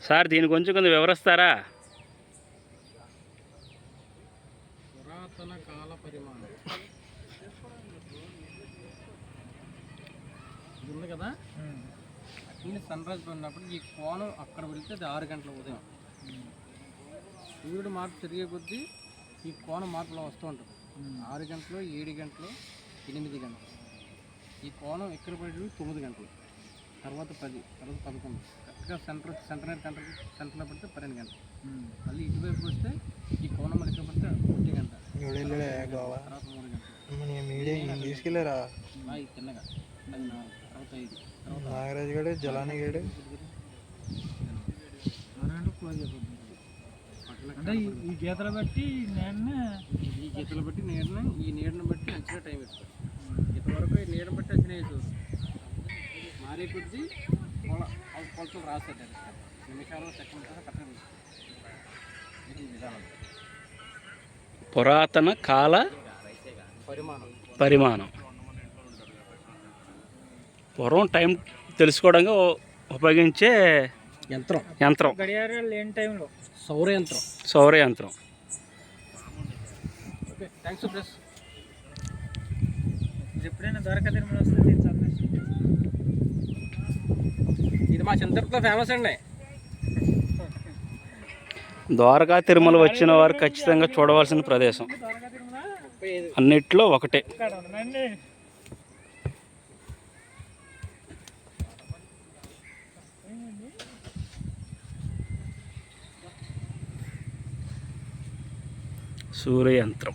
Sir దీని కొంచెం కొంచెం వివరిస్తారా? పురాతన కాల పరిమాణం ఉంది కదా. అట్లనే సన్ రైజ్ పడినప్పుడు ఈ కోణం అక్కడ వెళ్తే అది 6 గంటల ఉదయం. సూర్యుడు మార్పు జరిగే కొద్దీ ఈ కోణం మార్పులో వస్తూ ఉంటుంది. 6 గంటలు, 7 గంటలు, 8 గంటలు. ఈ కోణం ఇక్కడ పడి 9 గంటలు, తర్వాత 10, తర్వాత 11. కరెక్ట్గా సెంటర్లో పడితే 12 గంటలు. మళ్ళీ ఇటువైపు వస్తే ఈ కోణం మళ్ళీ ఇక్కడ పడితే 1 గంట, తర్వాత 3 గంటలు. తీసుకెళ్ళారా తిన్నగా తర్వాత 5, నాగరాజు గడు జలాని గడు అంటే ఈ గీతలు బట్టి నీడని ఈ నీడని బట్టి అంచనా టైం ఇస్తారు. ఇంతవరకు ఈ నీడని బట్టి అంచనా వేసేవారు. మారే కొద్దీ కొలతలు రాస్తారు. నిమిషాలు సెకండ్ కరెక్ట్గా విధానం. పురాతన కాల పరిమాణం పూర్వం టైం తెలుసుకోవడానికి ఉపయోగించే యంత్రం గడియారాలు లేని టైంలో సౌర యంత్రం. Okay, thanks press. ఇది ఎప్పుడైనా ద్వారకా తిరుమల వస్తుంది. ఇది మా చింతపూర్లో ఫేమస్ అండి. ద్వారకా తిరుమల వచ్చిన వారు ఖచ్చితంగా చూడవలసిన ప్రదేశం అన్నిట్లో ఒకటే. సూర్యయంత్రం.